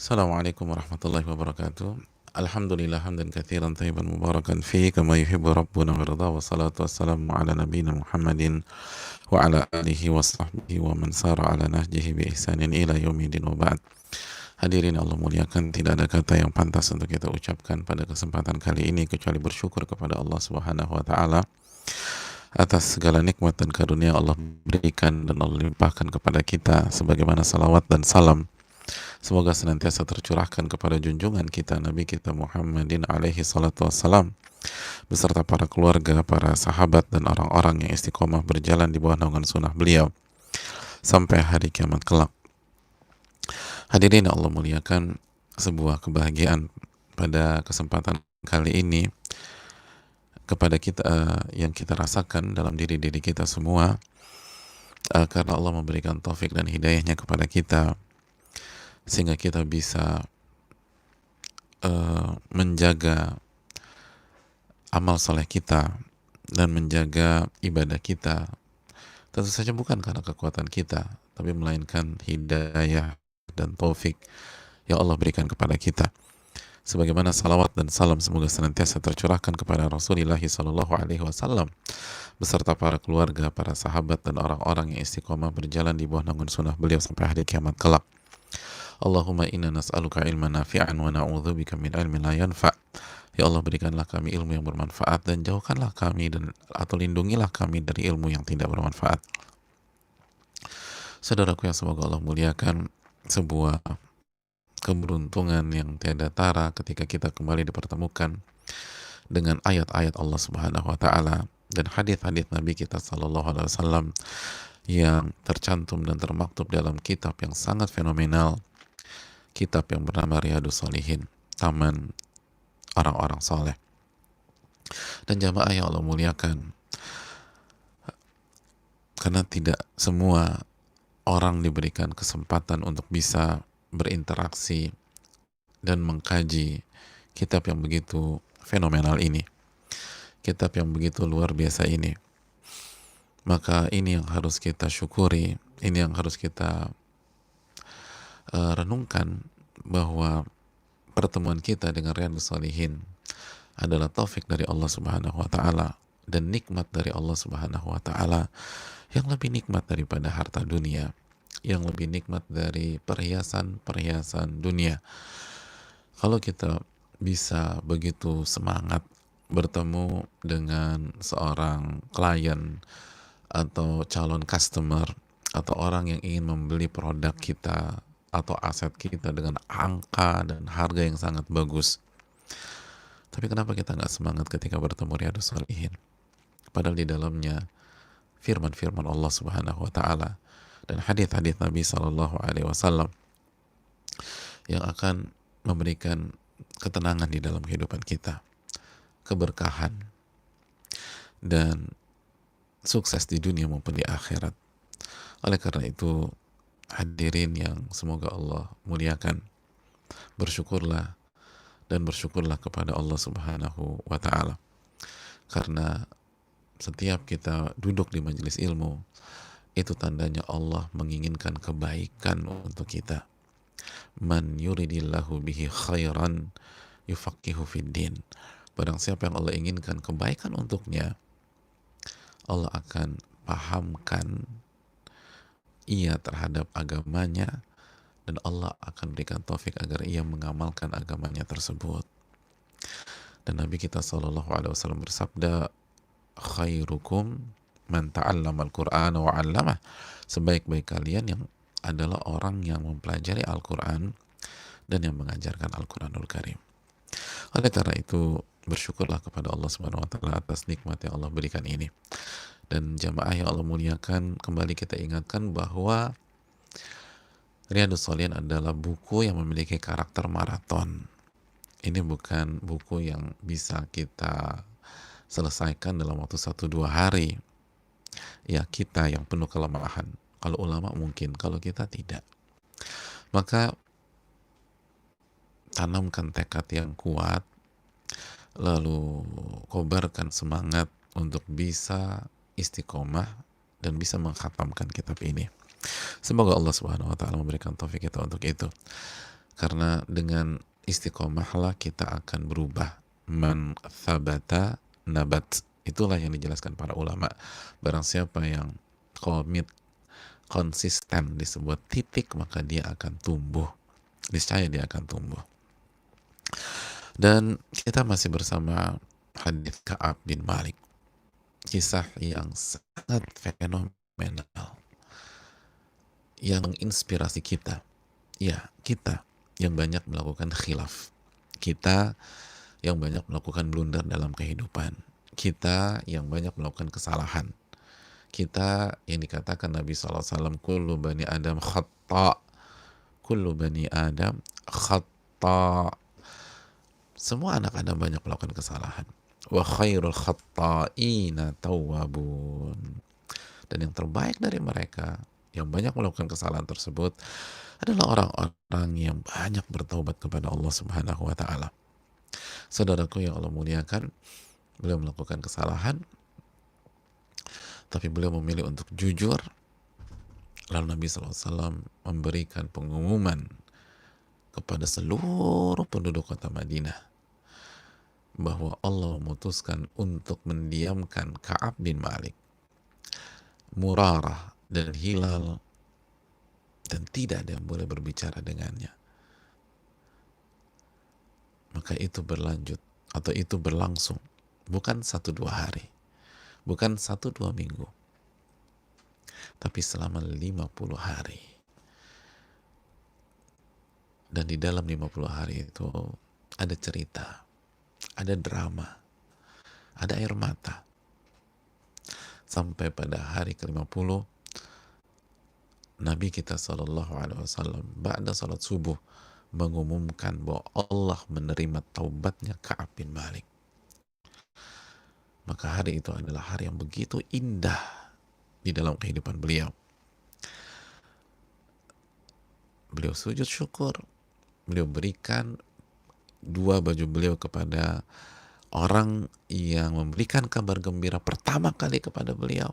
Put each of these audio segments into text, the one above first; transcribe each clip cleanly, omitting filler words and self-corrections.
Assalamualaikum warahmatullahi wabarakatuh. Alhamdulillah hamdan katsiran thayyiban mubarakan fi kama yuhibbu rabbuna wa yarda, wa salatu wassalamu ala nabiyyina Muhammadin wa ala alihi wa sahbihi wa man sara ala nahjihi bi ihsanin ila yaumidin wa ba'd. Hadirin Allah muliakan, tidak ada kata yang pantas untuk kita ucapkan pada kesempatan kali ini kecuali bersyukur kepada Allah Subhanahu wa taala atas segala nikmat dan karunia Allah berikan dan Allah limpahkan kepada kita, sebagaimana salawat dan salam semoga senantiasa tercurahkan kepada junjungan kita Nabi kita Muhammadin alaihi salatu wassalam beserta para keluarga, para sahabat dan orang-orang yang istiqomah berjalan di bawah naungan sunnah beliau sampai hari kiamat kelak. Hadirin yang Allah muliakan, sebuah kebahagiaan pada kesempatan kali ini kepada kita yang kita rasakan dalam diri-diri kita semua, karena Allah memberikan taufik dan hidayahnya kepada kita sehingga kita bisa menjaga amal soleh kita dan menjaga ibadah kita, tentu saja bukan karena kekuatan kita, tapi melainkan hidayah dan taufik yang Allah berikan kepada kita. Sebagaimana salawat dan salam semoga senantiasa tercurahkan kepada Rasulullah Sallallahu Alaihi Wasallam beserta para keluarga, para sahabat dan orang-orang yang istiqomah berjalan di bawah naungan sunnah beliau sampai hari kiamat kelak. Allahumma inna nas'aluka ilman nafi'an wa na'udzubika min ilmin la yanfa'. Ya Allah, berikanlah kami ilmu yang bermanfaat dan jauhkanlah kami atau lindungilah kami dari ilmu yang tidak bermanfaat. Saudaraku yang semoga Allah muliakan, sebuah keberuntungan yang tiada tara ketika kita kembali dipertemukan dengan ayat-ayat Allah Subhanahu wa taala dan hadis-hadis Nabi kita sallallahu alaihi wasallam yang tercantum dan termaktub dalam kitab yang sangat fenomenal, kitab yang bernama Riyadhus Shalihin, taman orang-orang soleh. Dan jamaah yang Allah muliakan, karena tidak semua orang diberikan kesempatan untuk bisa berinteraksi dan mengkaji kitab yang begitu fenomenal ini, kitab yang begitu luar biasa ini, maka ini yang harus kita syukuri, ini yang harus kita renungkan, bahwa pertemuan kita dengan Riyadhus Shalihin adalah taufik dari Allah Subhanahu wa taala dan nikmat dari Allah Subhanahu wa taala yang lebih nikmat daripada harta dunia, yang lebih nikmat dari perhiasan-perhiasan dunia. Kalau kita bisa begitu semangat bertemu dengan seorang klien atau calon customer atau orang yang ingin membeli produk kita atau aset kita dengan angka dan harga yang sangat bagus, tapi kenapa kita nggak semangat ketika bertemu Riyadhus Shalihin? Padahal di dalamnya firman-firman Allah Subhanahu wa taala dan hadis-hadis Nabi Sallallahu Alaihi Wasallam yang akan memberikan ketenangan di dalam kehidupan kita, keberkahan dan sukses di dunia maupun di akhirat. Oleh karena itu, hadirin yang semoga Allah muliakan, bersyukurlah dan bersyukurlah kepada Allah Subhanahu wa taala, karena setiap kita duduk di majelis ilmu itu tandanya Allah menginginkan kebaikan untuk kita. Man yuridillahu bihi khairan yufaqihu fiddin. Barang siapa yang Allah inginkan kebaikan untuknya, Allah akan pahamkan ia terhadap agamanya dan Allah akan berikan taufik agar ia mengamalkan agamanya tersebut. Dan Nabi kita sallallahu alaihi wasallam bersabda, khairukum man ta'allama al-Qur'an wa 'allamah. Sebaik-baik kalian yang adalah orang yang mempelajari Al-Qur'an dan yang mengajarkan Al-Qur'anul Karim. Oleh karena itu, bersyukurlah kepada Allah Subhanahu wa taala atas nikmat yang Allah berikan ini. Dan jamaah yang Allah muliakan, kembali kita ingatkan bahwa Riyadhus Shalihin adalah buku yang memiliki karakter maraton. Ini bukan buku yang bisa kita selesaikan dalam waktu 1-2 hari. Ya, kita yang penuh kelemahan. Kalau ulama mungkin, kalau kita tidak. Maka tanamkan tekad yang kuat, lalu kobarkan semangat untuk bisa istiqomah dan bisa mengkhatamkan kitab ini. Semoga Allah Subhanahu wa taala memberikan taufik kita untuk itu. Karena dengan istiqomahlah kita akan berubah. Man thabata nabat. Itulah yang dijelaskan para ulama. Barang siapa yang komit, konsisten di sebuah titik, maka dia akan tumbuh. Niscaya dia akan tumbuh. Dan kita masih bersama hadits Ka'ab bin Malik. Kisah yang sangat fenomenal, yang menginspirasi kita. Ya, kita yang banyak melakukan khilaf. Kita yang banyak melakukan blunder dalam kehidupan. Kita yang banyak melakukan kesalahan. Kita yang dikatakan Nabi SAW, kullu bani Adam khata. Kullu bani Adam khata. Semua anak Adam banyak melakukan kesalahan. Wa khairul khatta'ina tawwabun. Dan yang terbaik dari mereka yang banyak melakukan kesalahan tersebut adalah orang-orang yang banyak bertaubat kepada Allah Subhanahu wa taala. Saudaraku yang Allah muliakan, beliau melakukan kesalahan, tapi beliau memilih untuk jujur. Lalu Nabi SAW memberikan pengumuman kepada seluruh penduduk kota Madinah bahwa Allah memutuskan untuk mendiamkan Ka'ab bin Malik, Murarah, dan Hilal, dan tidak ada yang boleh berbicara dengannya. Maka itu berlanjut, atau itu berlangsung, bukan 1-2 hari, bukan 1-2 minggu, tapi selama 50 hari. Dan di dalam 50 hari itu ada cerita, ada drama, ada air mata. Sampai pada hari ke-50, Nabi kita SAW ba'da salat subuh mengumumkan bahwa Allah menerima taubatnya Ka'ab bin Malik. Maka hari itu adalah hari yang begitu indah di dalam kehidupan beliau. Beliau sujud syukur, beliau berikan 2 baju beliau kepada orang yang memberikan kabar gembira pertama kali kepada beliau.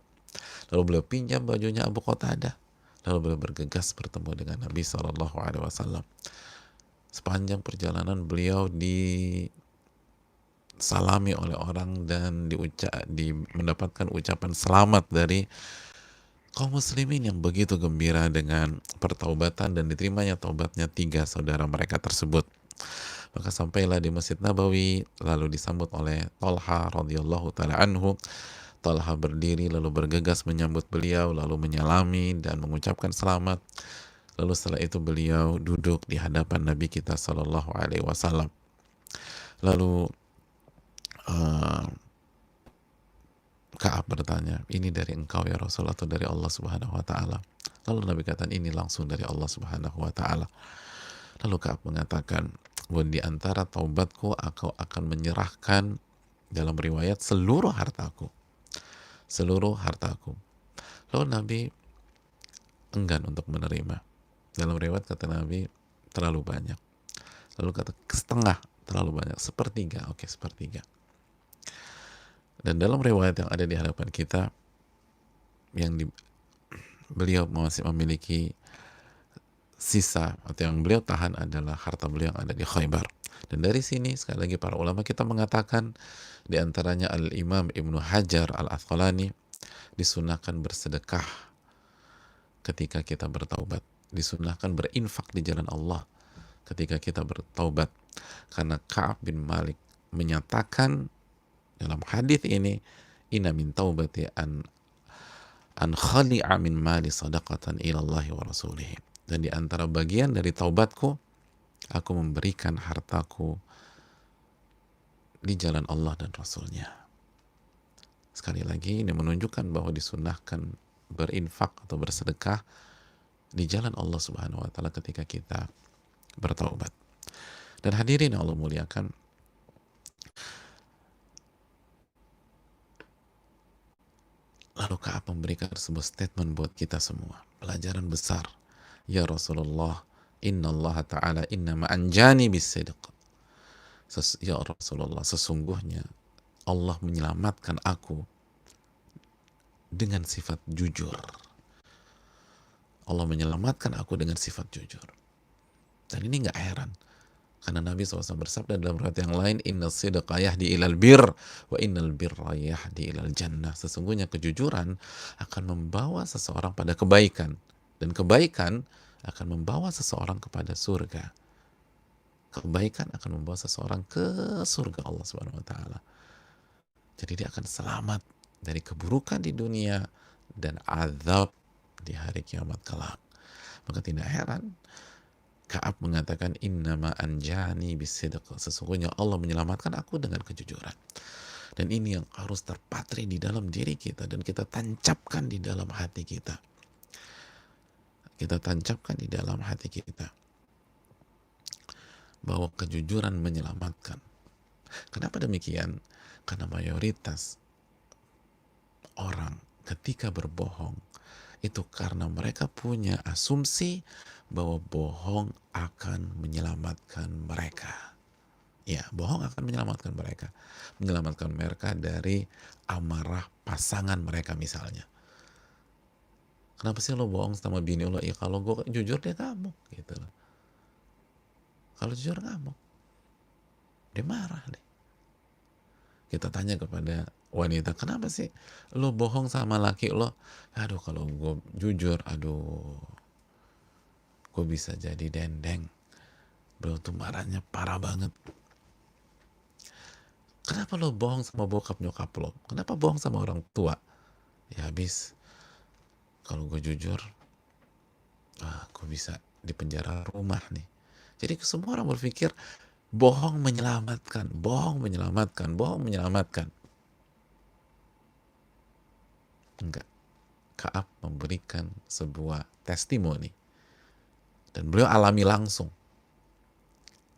Lalu beliau pinjam bajunya Abu Qatadah. Lalu beliau bergegas bertemu dengan Nabi SAW. Sepanjang perjalanan beliau disalami oleh orang dan mendapatkan ucapan selamat dari kaum muslimin yang begitu gembira dengan pertaubatan dan diterimanya taubatnya 3 saudara mereka tersebut. Maka sampailah di Masjid Nabawi, lalu disambut oleh Talha radhiyallahu taala anhu. Talha berdiri lalu bergegas menyambut beliau, lalu menyalami dan mengucapkan selamat. Lalu setelah itu beliau duduk di hadapan Nabi kita sallallahu alaihi wasallam. Lalu Ka'ab bertanya, ini dari engkau ya Rasul atau dari Allah Subhanahu wa taala? Lalu Nabi katakan, ini langsung dari Allah Subhanahu wa taala. Lalu Ka'ab mengatakan, bahwa di antara taubatku aku akan menyerahkan, dalam riwayat, seluruh hartaku. Seluruh hartaku. Lalu Nabi enggan untuk menerima. Dalam riwayat kata Nabi, terlalu banyak. Lalu kata setengah, terlalu banyak. Sepertiga, oke, sepertiga. Dan dalam riwayat yang ada di hadapan kita, beliau masih memiliki sisa, atau yang beliau tahan adalah harta beliau yang ada di Khaybar. Dan dari sini sekali lagi para ulama kita mengatakan, di antaranya Al-Imam Ibnu Hajar Al-Asqalani, disunahkan bersedekah ketika kita bertaubat, disunahkan berinfak di jalan Allah ketika kita bertaubat, karena Ka'ab bin Malik menyatakan dalam hadis ini, inna min taubati an khali'a min mali sadaqatan ilallahi wa rasulihi. Dan di antara bagian dari taubatku, aku memberikan hartaku di jalan Allah dan Rasulnya. Sekali lagi ini menunjukkan bahwa disunahkan berinfak atau bersedekah di jalan Allah Subhanahu wa taala ketika kita bertaubat. Dan hadirin yang Allah muliakan, lalu Ka'ab memberikan sebuah statement buat kita semua, pelajaran besar. Ya Rasulullah, inna Allah ta'ala innama anjani bisidq. Ya Rasulullah, sesungguhnya Allah menyelamatkan aku dengan sifat jujur. Allah menyelamatkan aku dengan sifat jujur. Dan ini nggak heran, karena Nabi SAW bersabda dalam riwayat yang lain, inna sidqa yahdi ilal bir, wa innal birra yahdi ilal jannah. Sesungguhnya kejujuran akan membawa seseorang pada kebaikan, dan kebaikan akan membawa seseorang kepada surga. Kebaikan akan membawa seseorang ke surga Allah Subhanahu wa taala. Jadi dia akan selamat dari keburukan di dunia dan azab di hari kiamat kelak. Maka tidak heran Ka'ab mengatakan innama anjani bisidq. Sesungguhnya Allah menyelamatkan aku dengan kejujuran. Dan ini yang harus terpatri di dalam diri kita dan kita tancapkan di dalam hati kita. Kita tancapkan di dalam hati kita bahwa kejujuran menyelamatkan. Kenapa demikian? Karena mayoritas orang ketika berbohong itu karena mereka punya asumsi bahwa bohong akan menyelamatkan mereka. Ya, bohong akan menyelamatkan mereka. Menyelamatkan mereka dari amarah pasangan mereka misalnya. Kenapa sih lo bohong sama bini lo? Ya kalau gue jujur dia ngamuk gitu loh. Kalau jujur ngamuk, dia marah deh. Kita tanya kepada wanita, kenapa sih lo bohong sama laki lo? Aduh kalau gue jujur, aduh gue bisa jadi dendeng. Beliau tuh marahnya parah banget. Kenapa lo bohong sama bokap nyokap lo? Kenapa bohong sama orang tua? Ya habis kalau gue jujur, gue bisa di penjara rumah nih. Jadi semua orang berpikir bohong menyelamatkan, bohong menyelamatkan, bohong menyelamatkan. Enggak. Ka'ab memberikan sebuah testimoni dan beliau alami langsung.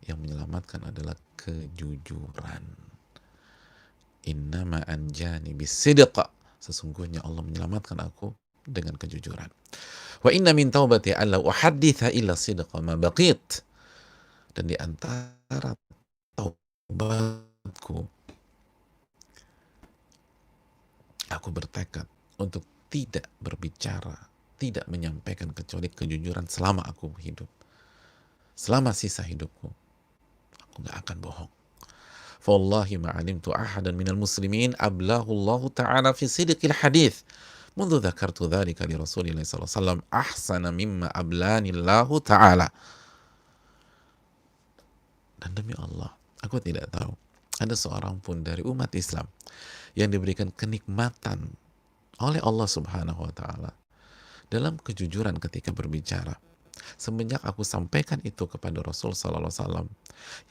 Yang menyelamatkan adalah kejujuran. Innama anjani bisidq. Sesungguhnya Allah menyelamatkan aku dengan kejujuran. Wa inna min taubati alla uhadditha illa sidqa ma baqit. Dan di antara taubatku, aku bertekad untuk tidak berbicara, tidak menyampaikan kecuali kejujuran selama aku hidup. Selama sisa hidupku, aku gak akan bohong. Fawallahi ma'alimtu ahadan minal muslimin ablahu Allah ta'ala fi sidqil hadith. Mundu dzakartu dzalika li Rasulillah sallallahu alaihi wasallam ahsana mimma ablani Allah ta'ala. Dan demi Allah, aku tidak tahu ada seorang pun dari umat Islam yang diberikan kenikmatan oleh Allah Subhanahu wa taala dalam kejujuran ketika berbicara. Semenjak aku sampaikan itu kepada Rasul sallallahu alaihi wasallam,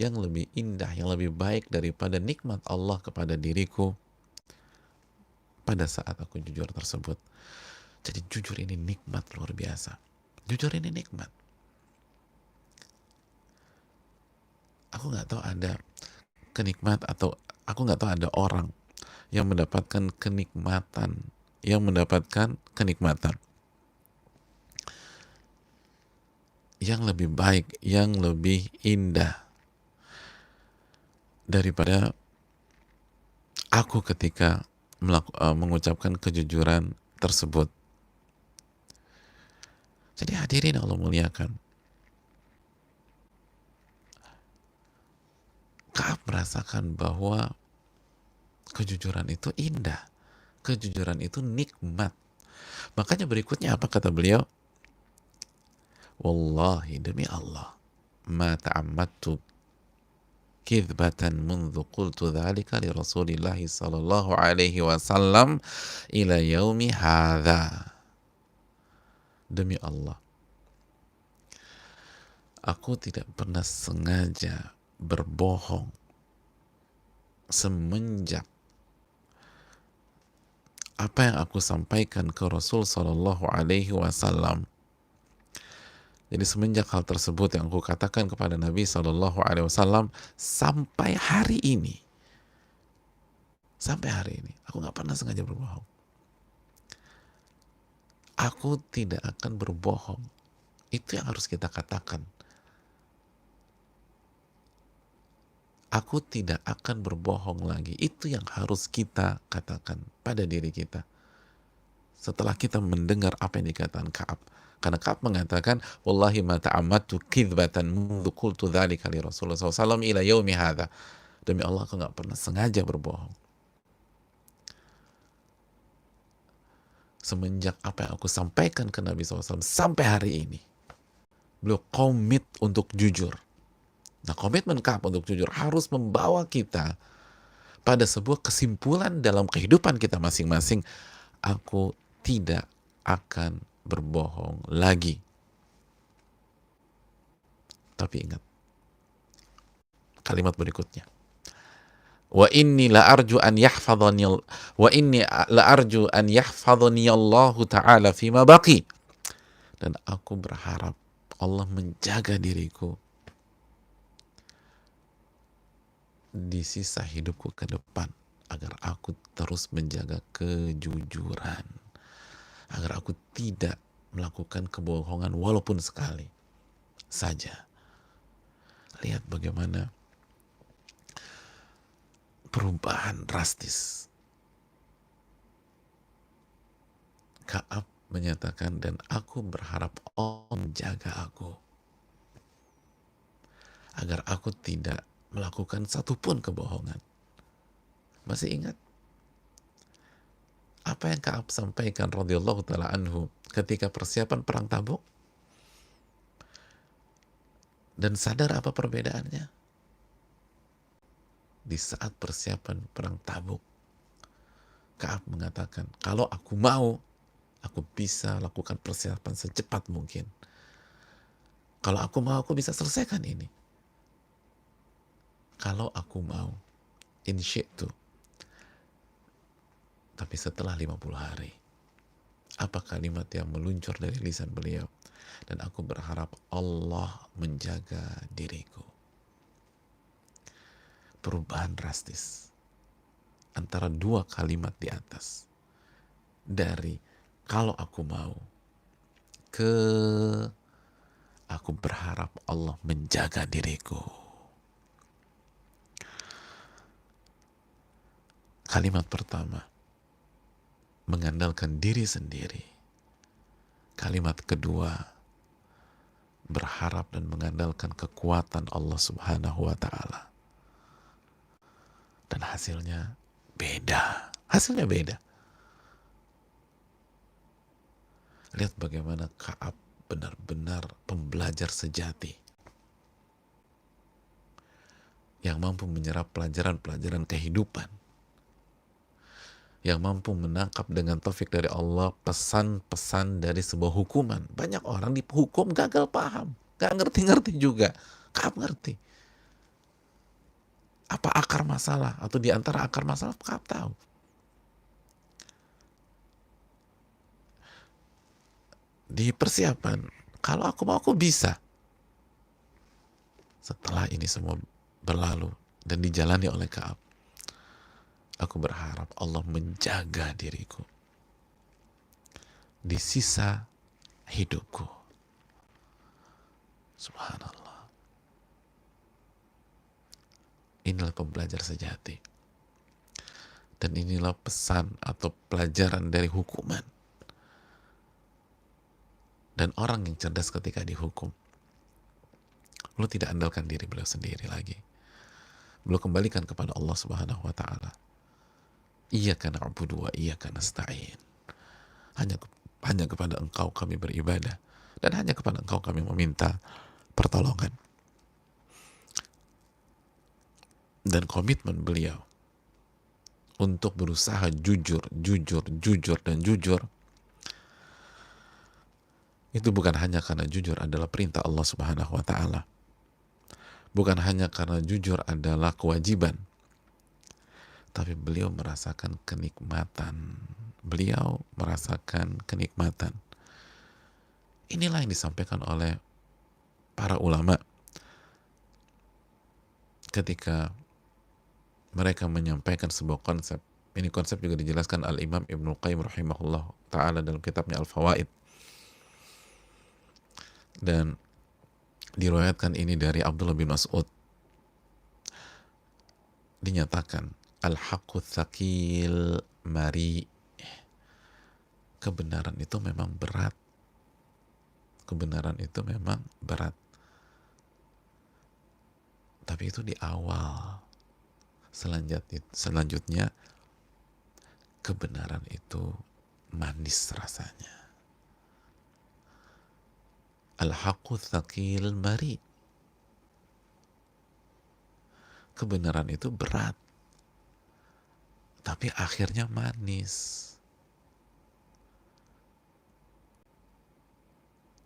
yang lebih indah, yang lebih baik daripada nikmat Allah kepada diriku pada saat aku jujur tersebut. Jadi jujur ini nikmat luar biasa. Jujur ini nikmat. Aku nggak tahu ada kenikmat atau aku nggak tahu ada orang yang mendapatkan kenikmatan, yang lebih baik, yang lebih indah daripada aku ketika mengucapkan kejujuran tersebut. Jadi hadirin Allah muliakan, Ka'ab merasakan bahwa kejujuran itu indah, kejujuran itu nikmat. Makanya berikutnya apa kata beliau? Wallahi demi Allah, ma ta'ammattu kidbatan mundhu qultu dhalika li Rasulillah sallallahu alaihi wasallam ila yaumi hadha. Demi Allah, aku tidak pernah sengaja berbohong semenjak apa yang aku sampaikan ke Rasul sallallahu alaihi wasallam. Jadi semenjak hal tersebut yang aku katakan kepada Nabi sallallahu alaihi wasallam sampai hari ini, aku nggak pernah sengaja berbohong. Aku tidak akan berbohong. Itu yang harus kita katakan. Aku tidak akan berbohong lagi. Itu yang harus kita katakan pada diri kita. setelah kita mendengar apa yang dikatakan Ka'ab. Karena Ka'ab mengatakan, wallahi ma ta'ammatu kidbatan mundhu qultu dzalika li Rasulullah SAW ila yaumi hadha. Demi Allah, aku nggak pernah sengaja berbohong. Semenjak apa yang aku sampaikan ke Nabi SAW sampai hari ini, beliau komit untuk jujur. Nah, komitmen Ka'ab untuk jujur harus membawa kita pada sebuah kesimpulan dalam kehidupan kita masing-masing. Aku tidak akan berbohong lagi. Tapi ingat kalimat berikutnya. Wa inni la arju an yahfadhani Allahu ta'ala fima baqi. Dan aku berharap Allah menjaga diriku di sisa hidupku ke depan, agar aku terus menjaga kejujuran, agar aku tidak melakukan kebohongan walaupun sekali saja. Lihat bagaimana perubahan drastis. Ka'ab menyatakan, dan aku berharap Allah menjaga aku agar aku tidak melakukan satupun kebohongan. Masih ingat apa yang Ka'ab sampaikan radhiyallahu ta'ala anhu ketika persiapan perang Tabuk? Dan sadar apa perbedaannya? Di saat persiapan perang Tabuk, Ka'ab mengatakan, kalau aku mau, aku bisa lakukan persiapan secepat mungkin. Kalau aku mau, aku bisa selesaikan ini. Kalau aku mau, in syi'tu. Tapi setelah 50 hari, apa kalimat yang meluncur dari lisan beliau? Dan aku berharap Allah menjaga diriku. Perubahan drastis antara dua kalimat di atas. Dari kalau aku mau ke aku berharap Allah menjaga diriku. Kalimat pertama, mengandalkan diri sendiri. Kalimat kedua, berharap dan mengandalkan kekuatan Allah Subhanahu wa ta'ala. Dan hasilnya beda. Hasilnya beda. Lihat bagaimana Ka'ab benar-benar pembelajar sejati yang mampu menyerap pelajaran-pelajaran kehidupan, yang mampu menangkap dengan taufik dari Allah pesan-pesan dari sebuah hukuman. Banyak orang dihukum gagal paham, gak ngerti-ngerti juga. Ka'ab ngerti apa akar masalah, atau di antara akar masalah Ka'ab tahu. Di persiapan, kalau aku mau, aku bisa. Setelah ini semua berlalu dan dijalani oleh Ka'ab, aku berharap Allah menjaga diriku di sisa hidupku. Subhanallah. Inilah pembelajar sejati. Dan inilah pesan atau pelajaran dari hukuman. Dan orang yang cerdas ketika dihukum, beliau tidak andalkan diri beliau sendiri lagi. Beliau kembalikan kepada Allah Subhanahu wa ta'ala. Iyyaka na'budu wa iyyaka nasta'in. Hanya kepada Engkau kami beribadah, dan hanya kepada Engkau kami meminta pertolongan. Dan komitmen beliau untuk berusaha jujur, itu bukan hanya karena jujur adalah perintah Allah Subhanahu wa ta'ala. Bukan hanya karena jujur adalah kewajiban. Tapi beliau merasakan kenikmatan. Inilah yang disampaikan oleh para ulama ketika mereka menyampaikan sebuah konsep. Ini konsep juga dijelaskan Al-Imam Ibnul Qayyim rahimahullah ta'ala dalam kitabnya Al-Fawaid. Dan diriwayatkan ini dari Abdullah bin Mas'ud. Dinyatakan al-haqqu tsaqil mari. kebenaran itu memang berat. Kebenaran itu memang berat. Tapi itu di awal. Selanjutnya kebenaran itu manis rasanya. Al-haqqu tsaqil mari. Kebenaran itu berat, tapi akhirnya manis.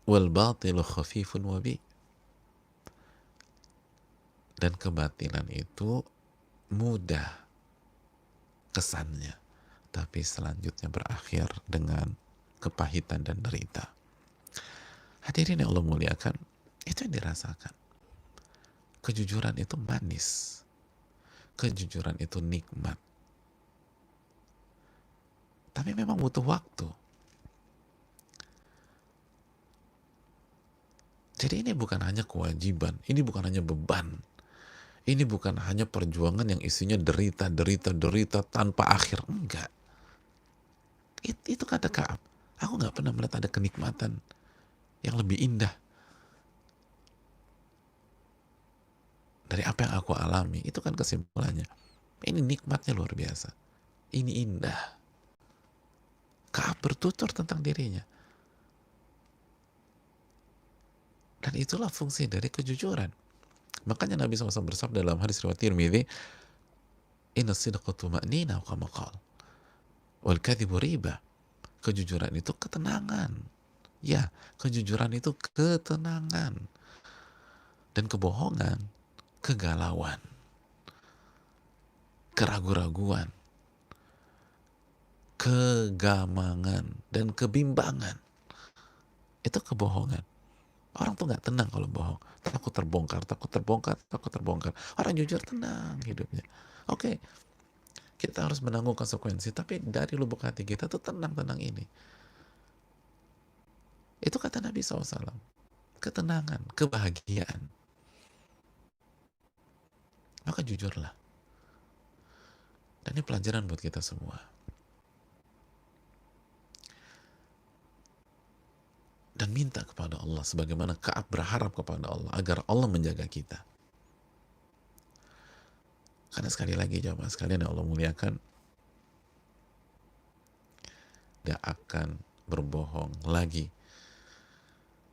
Wal batilu khafifun wabi. Dan kebatilan itu mudah kesannya, tapi selanjutnya berakhir dengan kepahitan dan derita. Hadirin yang Allah muliakan, itu yang dirasakan. Kejujuran itu manis. Kejujuran itu nikmat. Tapi memang butuh waktu. Jadi ini bukan hanya kewajiban, ini bukan hanya beban. Ini bukan hanya perjuangan yang isinya derita tanpa akhir. Enggak. Itu kata Ka'ab. Aku nggak pernah melihat ada kenikmatan yang lebih indah dari apa yang aku alami. Itu kan kesimpulannya. Ini nikmatnya luar biasa. Ini indah. Ka'ab bertutur tentang dirinya. Dan itulah fungsi dari kejujuran. Makanya Nabi SAW bersabda dalam hadis riwayat Tirmidzi, "Inna sidqa tuma'nina wa kama qala, wal kadhibu riba." Kejujuran itu ketenangan. Ya, kejujuran itu ketenangan. Dan kebohongan, kegalauan, keraguan-raguan, kegamangan, dan kebimbangan. Itu kebohongan. Orang tuh nggak tenang kalau bohong. Takut terbongkar. Orang jujur tenang hidupnya. Oke, kita harus menanggung konsekuensi, tapi dari lubuk hati kita tuh tenang-tenang ini. Itu kata Nabi SAW. Ketenangan, kebahagiaan. Maka jujurlah. Dan ini pelajaran buat kita semua. Dan minta kepada Allah sebagaimana Ka'ab berharap kepada Allah agar Allah menjaga kita. Karena sekali lagi jamaah sekalian yang Allah muliakan, dia akan berbohong lagi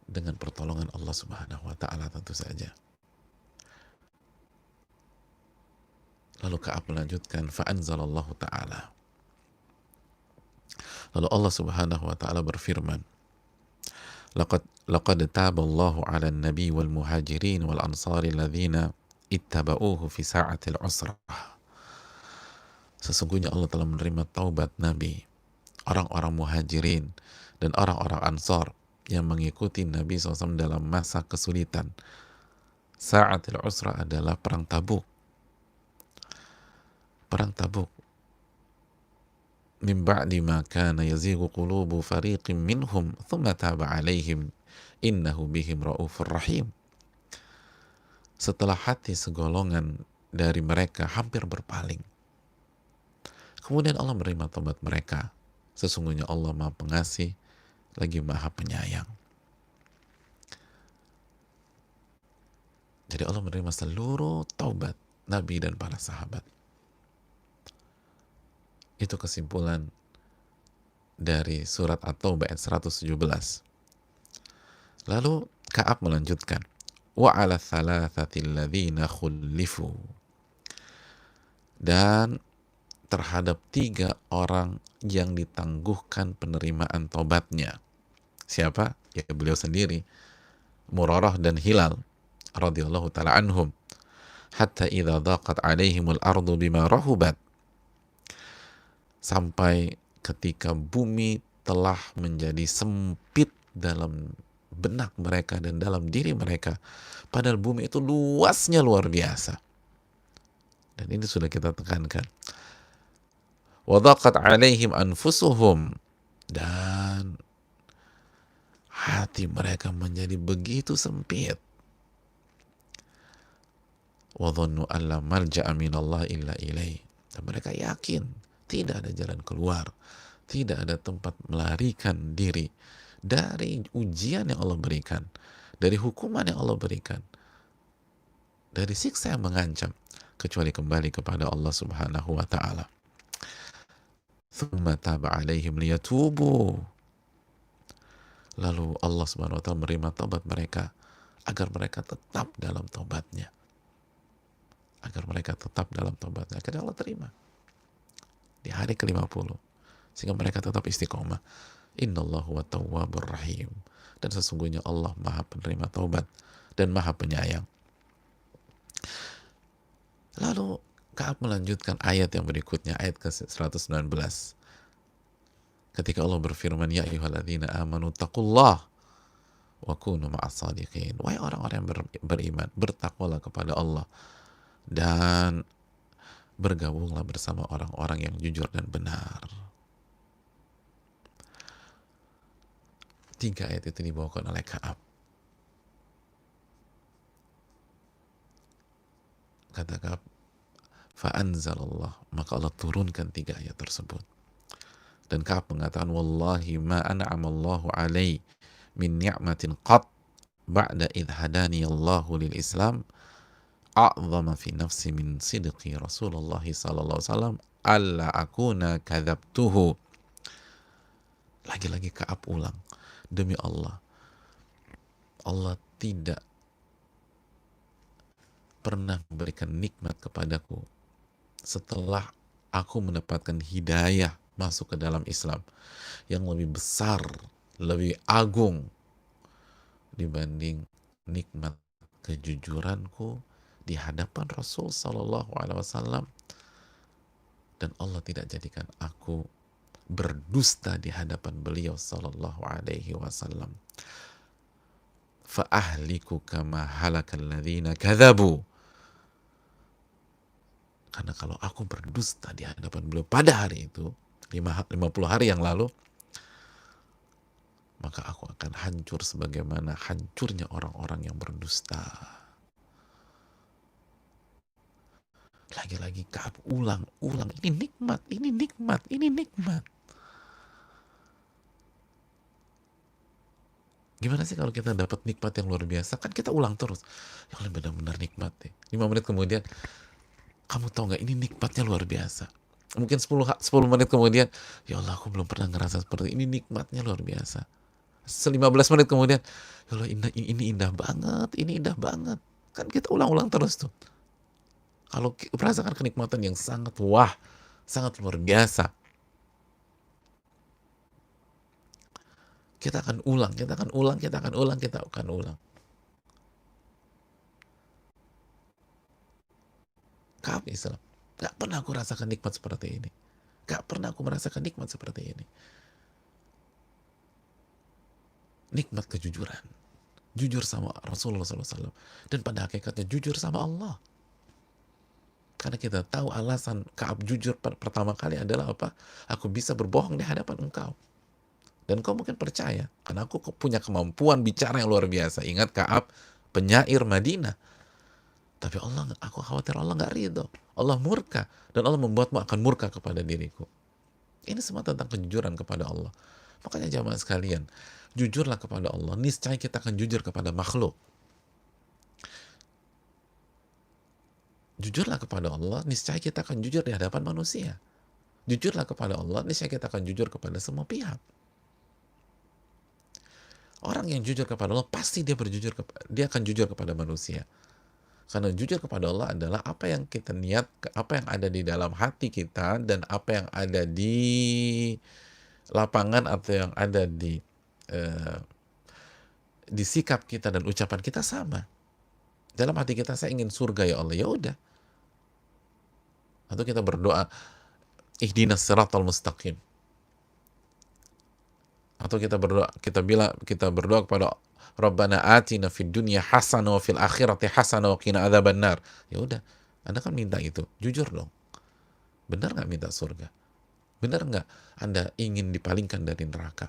dengan pertolongan Allah Subhanahu wa taala tentu saja. Lalu Ka'ab melanjutkan, fa anzalallahu ta'ala. Lalu Allah Subhanahu wa taala berfirman, laqad taballahu 'alan nabi wal muhajirin wal ansari alladziina ittaba'uuhu fi sa'atil 'usrah. Sesungguhnya Allah telah menerima taubat Nabi, orang-orang muhajirin dan orang-orang ansar yang mengikuti Nabi SAW dalam masa kesulitan. Sa'atil 'usrah adalah perang Tabuk. Perang Tabuk. Min ba'di ma kana yazighu qulubu fariqin minhum thumma taba 'alaihim innahu bihim raufur rahim. Setelah hati segolongan dari mereka hampir berpaling, kemudian Allah menerima taubat mereka. Sesungguhnya Allah Maha Pengasih lagi Maha Penyayang. Jadi Allah menerima seluruh taubat Nabi dan para sahabat. Itu kesimpulan dari surat At-Taubah ayat 117. Lalu Ka'ab melanjutkan, wa 'ala thalathatil ladzina khullifu. Dan terhadap 3 orang yang ditangguhkan penerimaan taubatnya. Siapa? Ya beliau sendiri, Murarah dan Hilal radhiyallahu taala anhum. Hatta idza dhaqat 'alaihimul ardu bima rahubat. Sampai ketika bumi telah menjadi sempit dalam benak mereka dan dalam diri mereka, padahal bumi itu luasnya luar biasa. Dan ini sudah kita tekankan. Wa dhaqat 'alaihim anfusuhum, dan hati mereka menjadi begitu sempit. Wa dhannu an la malja'a minallah illa ilaih. Dan mereka yakin tidak ada jalan keluar, Tidak ada tempat melarikan diri dari ujian yang Allah berikan, dari hukuman yang Allah berikan, dari siksa yang mengancam, kecuali kembali kepada Allah Subhanahu wa taala. Tsumma taba 'alaihim liyatubu. Lalu Allah Subhanahu wa taala menerima taubat mereka agar mereka tetap dalam taubatnya. Agar mereka tetap dalam taubatnya. Akhirnya Allah terima di hari ke-50 sehingga mereka tetap istiqomah. Innallahu wa tawwabur rahim. Dan sesungguhnya Allah Maha penerima taubat dan Maha penyayang. Lalu Ka'ab melanjutkan ayat yang berikutnya, ayat ke-119. Ketika Allah berfirman, ya ayyuhalladzina amanu taqullah wa kunu ma'as sadiqin. Wahai orang-orang yang beriman, bertakwalah kepada Allah dan bergabunglah bersama orang-orang yang jujur dan benar. 3 ayat itu dibawakan oleh Ka'ab. Kata Ka'ab, fa'anzalallah, maka Allah turunkan 3 ayat tersebut. Dan Ka'ab mengatakan, wallahi ma an'amallahu alai min ni'matin qat ba'da idh hadani Allahu lil Islam a'zama fi nafsi min sidqi Rasulullah sallallahu alaihi wasallam alla akuna kadzabtuhu. Lagi-lagi Ka'ab ulang, demi Allah, Allah tidak pernah memberikan nikmat kepadaku setelah aku mendapatkan hidayah masuk ke dalam Islam yang lebih besar, lebih agung dibanding nikmat kejujuranku di hadapan Rasul Sallallahu Alaihi Wasallam, dan Allah tidak jadikan aku berdusta di hadapan beliau Sallallahu Alaihi Wasallam. Fa ahliku kama halakal ladzina kadzabu. Karena kalau aku berdusta di hadapan beliau pada hari itu, 50 hari yang lalu, maka aku akan hancur sebagaimana hancurnya orang-orang yang berdusta. Lagi-lagi Ka'ab ulang, ini nikmat, ini nikmat, ini nikmat. Gimana sih kalau kita dapat nikmat yang luar biasa? Kan kita ulang terus. Ya Allah, benar-benar nikmat deh. 5 menit kemudian, kamu tahu nggak, ini nikmatnya luar biasa. Mungkin 10 menit kemudian, ya Allah, aku belum pernah ngerasa seperti ini, nikmatnya luar biasa. 15 menit kemudian, ya Allah, ini indah banget, ini indah banget. Kan kita ulang-ulang terus tuh. Kalau merasakan kenikmatan yang sangat wah, sangat luar biasa, kita akan ulang. Ka'ab Islam, gak pernah aku rasakan nikmat seperti ini. Gak pernah aku merasakan nikmat seperti ini. Nikmat kejujuran. Jujur sama Rasulullah SAW. Dan pada hakikatnya jujur sama Allah. Karena kita tahu alasan Ka'ab jujur pertama kali adalah apa? Aku bisa berbohong di hadapan engkau. Dan kau mungkin percaya. Karena aku punya kemampuan bicara yang luar biasa. Ingat, Ka'ab penyair Madinah. Tapi aku khawatir Allah nggak ridho. Allah murka. Dan Allah membuatmu akan murka kepada diriku. Ini semua tentang kejujuran kepada Allah. Makanya jamaah sekalian, jujurlah kepada Allah. Niscaya kita akan jujur kepada makhluk. Jujurlah kepada Allah, niscaya kita akan jujur di hadapan manusia. Jujurlah kepada Allah, niscaya kita akan jujur kepada semua pihak. Orang yang jujur kepada Allah, pasti dia akan jujur kepada manusia. Karena jujur kepada Allah adalah apa yang kita niat, apa yang ada di dalam hati kita, dan apa yang ada di lapangan atau yang ada di sikap kita dan ucapan kita sama. Dalam hati kita, saya ingin surga ya Allah, ya udah. Atau kita berdoa, ihdinas siratal mustaqim. Atau kita berdoa kepada Rabbana atina fid dunya hasanah wa fil akhirati hasanah wa qina adzabannar. Ya udah, Anda kan minta itu, jujur dong. Benar nggak minta surga? Benar nggak Anda ingin dipalingkan dari neraka?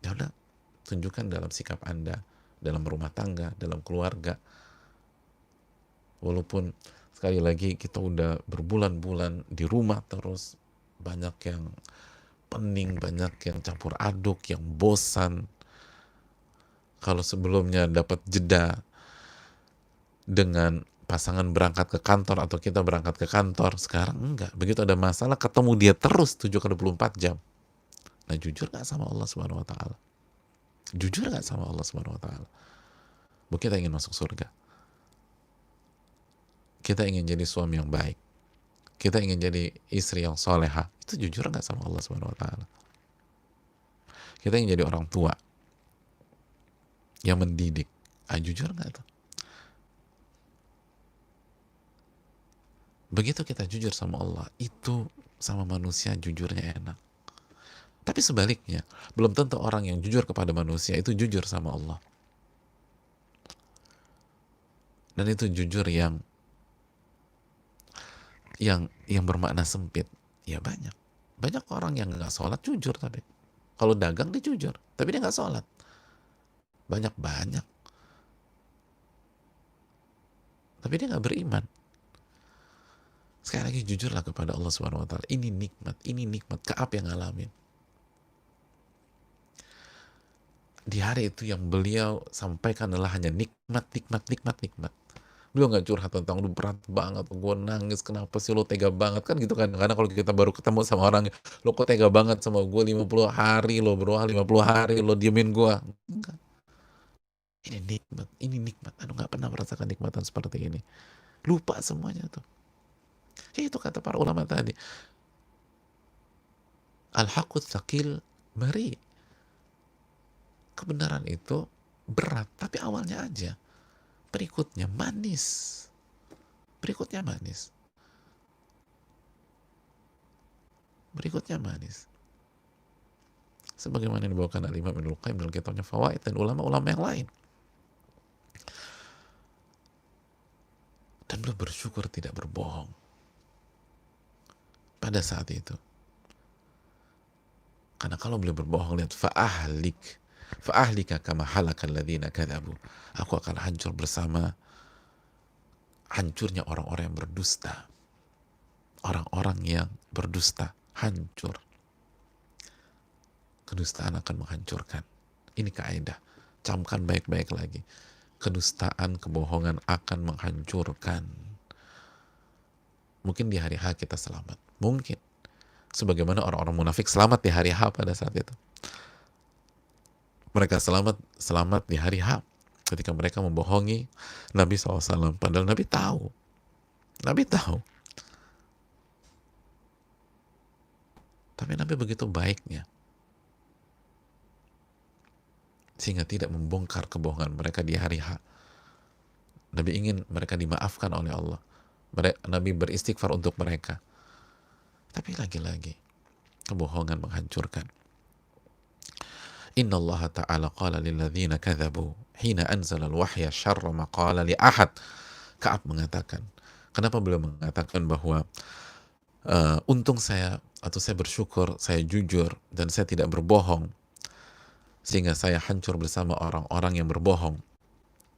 Ya udah, tunjukkan dalam sikap Anda, dalam rumah tangga, dalam keluarga. Walaupun sekali lagi kita udah berbulan-bulan di rumah terus, banyak yang happening, banyak yang campur aduk, yang bosan. Kalau sebelumnya dapat jeda dengan pasangan berangkat ke kantor atau kita berangkat ke kantor, sekarang enggak. Begitu ada masalah, ketemu dia terus 7 kali 24 jam. Nah, jujur gak sama Allah Subhanahu wa taala? Jujur gak sama Allah Subhanahu wa taala? Bahwa kita ingin masuk surga. Kita ingin jadi suami yang baik. Kita ingin jadi istri yang soleha. Itu jujur gak sama Allah Subhanahu wa taala? Kita ingin jadi orang tua yang mendidik. Jujur gak tuh? Begitu kita jujur sama Allah, itu sama manusia jujurnya enak. Tapi sebaliknya, belum tentu orang yang jujur kepada manusia itu jujur sama Allah. Dan itu jujur yang bermakna sempit. Ya banyak. Banyak orang yang nggak sholat jujur, tapi kalau dagang dia jujur, tapi dia nggak sholat. Banyak. Tapi dia nggak beriman. Sekali lagi, jujurlah kepada Allah Subhanahu wa taala. Ini nikmat. Kaab yang ngalamin. Di hari itu yang beliau sampaikan adalah hanya nikmat. Beliau nggak curhat tentang lu berat banget, gue nangis, kenapa sih lo tega banget, kan gitu kan. Karena kalau kita baru ketemu sama orang, lo kok tega banget sama gue 50 hari lo bro, 50 hari lo diemin gue. Enggak. Ini nikmat. Aduh, nggak pernah merasakan nikmatan seperti ini. Lupa semuanya tuh. Ya itu kata para ulama tadi. Al-haqqu tsaqil mari. Kebenaran itu berat, tapi awalnya aja. Berikutnya manis. Berikutnya manis. Sebagaimana yang dibawakan Al-Imam Ibnul Qayyim dalam kitabnya Fawaid dan ulama-ulama yang lain. Dan beliau bersyukur tidak berbohong pada saat itu. Karena kalau beliau berbohong, lihat fa'ahlika kama halakal ladzina kadzabu. Aku akan hancur bersama hancurnya orang-orang yang berdusta. Orang-orang yang berdusta hancur. Kedustaan akan menghancurkan. Ini kaidah. Camkan baik-baik lagi. Kedustaan, kebohongan akan menghancurkan. Mungkin di hari H kita selamat. Mungkin. Sebagaimana orang-orang munafik selamat di hari H pada saat itu. Mereka selamat di hari H. Ketika mereka membohongi Nabi SAW. Padahal Nabi tahu. Tapi Nabi begitu baiknya. Sehingga tidak membongkar kebohongan mereka di hari H. Nabi ingin mereka dimaafkan oleh Allah. Nabi beristighfar untuk mereka. Tapi lagi-lagi, kebohongan menghancurkan. Inna Allah Ta'ala qala lilladzina kadzabu hina anzala al-wahya syarra ma qala li ahad. Ka'ab mengatakan, kenapa beliau mengatakan bahwa untung saya bersyukur, saya jujur dan saya tidak berbohong sehingga saya hancur bersama orang-orang yang berbohong.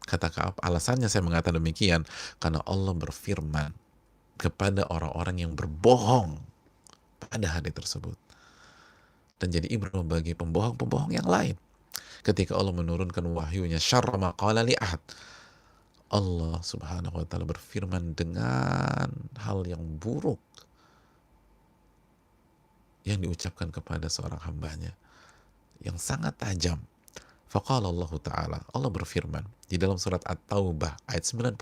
Kata Ka'ab, alasannya saya mengatakan demikian karena Allah berfirman kepada orang-orang yang berbohong pada hari tersebut. Dan jadi ibrah bagi pembohong-pembohong yang lain. Ketika Allah menurunkan wahyunya, syarra ma qala li ahad. Allah Subhanahu wa taala berfirman dengan hal yang buruk yang diucapkan kepada seorang hambanya, yang sangat tajam. Faqala Allah Ta'ala, Allah berfirman di dalam surat At-Taubah ayat 95,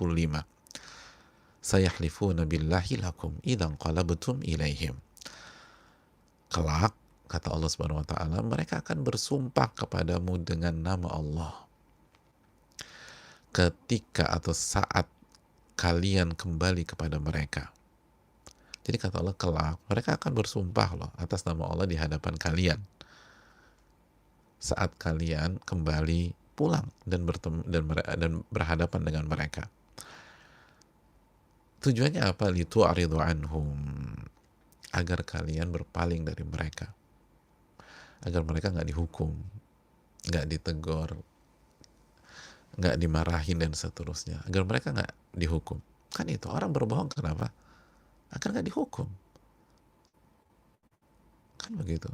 sayahlifuna billahi lakum idzan qalabtum ilaihim. Kelak, kata Allah Subhanahu wa taala, mereka akan bersumpah kepadamu dengan nama Allah ketika atau saat kalian kembali kepada mereka. Jadi kata Allah, kelak mereka akan bersumpah loh atas nama Allah di hadapan kalian saat kalian kembali pulang dan bertemu dan berhadapan dengan mereka. Tujuannya apa? Litu'ridu anhum, agar kalian berpaling dari mereka, agar mereka nggak dihukum, nggak ditegur, nggak dimarahin dan seterusnya, agar mereka nggak dihukum. Kan itu orang berbohong kenapa? Agar nggak dihukum. Kan begitu.